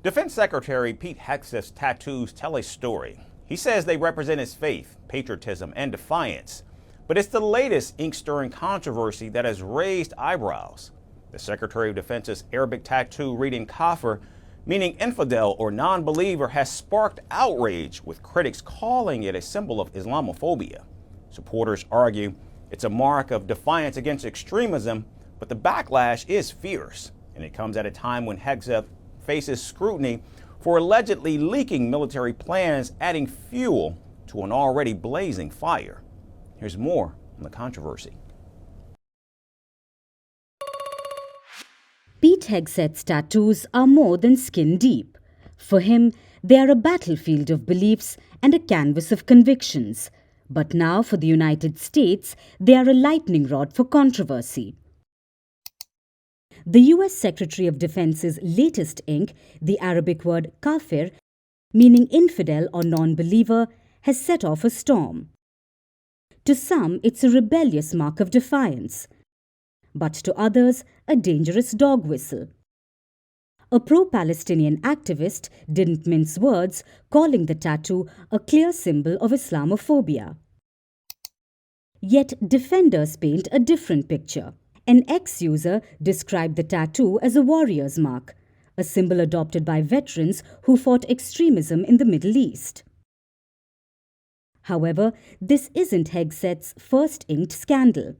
Defense Secretary Pete Hegseth's tattoos tell a story. He says they represent his faith, patriotism, and defiance. But it's the latest ink-stirring controversy that has raised eyebrows. The Secretary of Defense's Arabic tattoo reading Kafir, meaning infidel or non-believer, has sparked outrage, with critics calling it a symbol of Islamophobia. Supporters argue it's a mark of defiance against extremism, but the backlash is fierce, and it comes at a time when Hegseth faces scrutiny for allegedly leaking military plans, adding fuel to an already blazing fire. Here's more on the controversy. Pete Hegseth's tattoos are more than skin deep. For him, they are a battlefield of beliefs and a canvas of convictions. But now for the United States, they are a lightning rod for controversy. The US Secretary of Defense's latest ink, the Arabic word Kafir, meaning infidel or non-believer, has set off a storm. To some, it's a rebellious mark of defiance, but to others, a dangerous dog whistle. A pro-Palestinian activist didn't mince words, calling the tattoo a clear symbol of Islamophobia. Yet defenders paint a different picture. An ex-user described the tattoo as a warrior's mark, a symbol adopted by veterans who fought extremism in the Middle East. However, this isn't Hegseth's first inked scandal.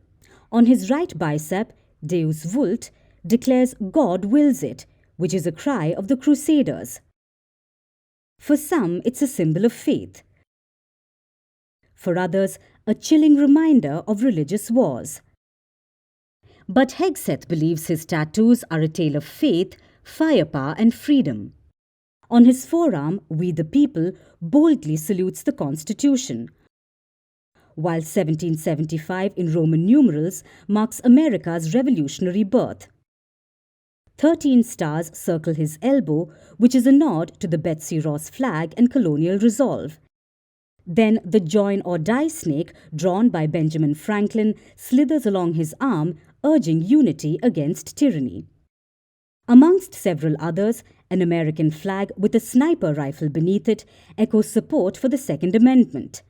On his right bicep, Deus Vult declares God wills it, which is a cry of the Crusaders. For some, it's a symbol of faith. For others, a chilling reminder of religious wars. But Hegseth believes his tattoos are a tale of faith, firepower, and freedom. On his forearm, We the People boldly salutes the Constitution, while 1775 in Roman numerals marks America's revolutionary birth. 13 stars circle his elbow, which is a nod to the Betsy Ross flag and colonial resolve. Then the join or die snake, drawn by Benjamin Franklin, slithers along his arm, urging unity against tyranny. Amongst several others, an American flag with a sniper rifle beneath it echoes support for the Second Amendment.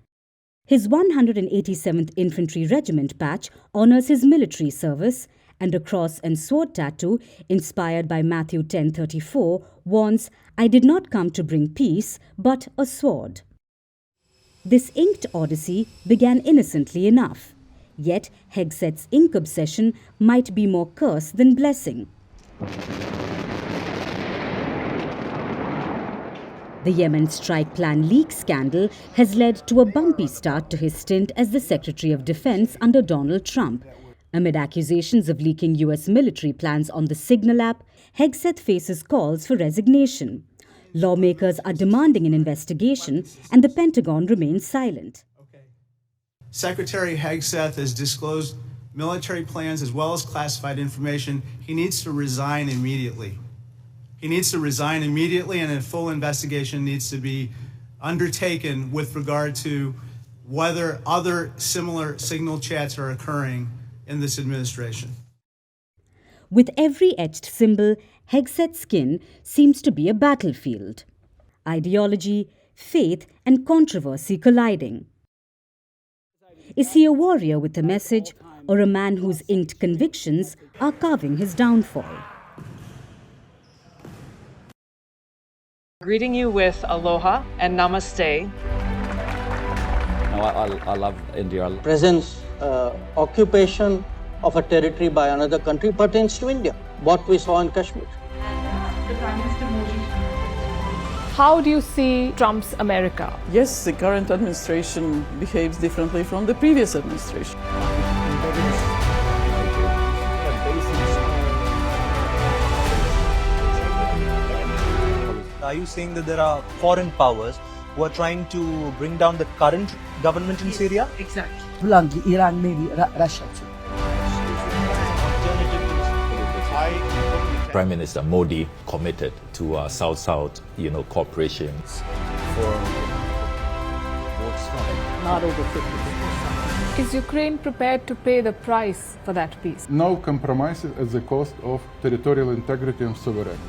His 187th Infantry Regiment patch honors his military service, and a cross and sword tattoo, inspired by Matthew 10:34, warns, "I did not come to bring peace, but a sword." This inked odyssey began innocently enough. Yet Hegseth's ink obsession might be more curse than blessing. The Yemen strike plan leak scandal has led to a bumpy start to his stint as the Secretary of Defense under Donald Trump. Amid accusations of leaking US military plans on the Signal app, Hegseth faces calls for resignation. Lawmakers are demanding an investigation, and the Pentagon remains silent. Secretary Hegseth has disclosed military plans as well as classified information. He needs to resign immediately. He needs to resign immediately, and a full investigation needs to be undertaken with regard to whether other similar signal chats are occurring in this administration. With every etched symbol, Hegseth's skin seems to be a battlefield. Ideology, faith, and controversy colliding. Is he a warrior with a message, or a man whose inked convictions are carving his downfall? Greeting you with aloha and namaste. No, I love India. Presence, occupation of a territory by another country pertains to India, what we saw in Kashmir. How do you see Trump's America? Yes, the current administration behaves differently from the previous administration. Are you saying that there are foreign powers who are trying to bring down the current government in Syria? Exactly. Bluntly, Iran, maybe Russia too. Prime Minister Modi committed to South-South, cooperation. Not over 50%. Is Ukraine prepared to pay the price for that peace? No compromises at the cost of territorial integrity and sovereignty.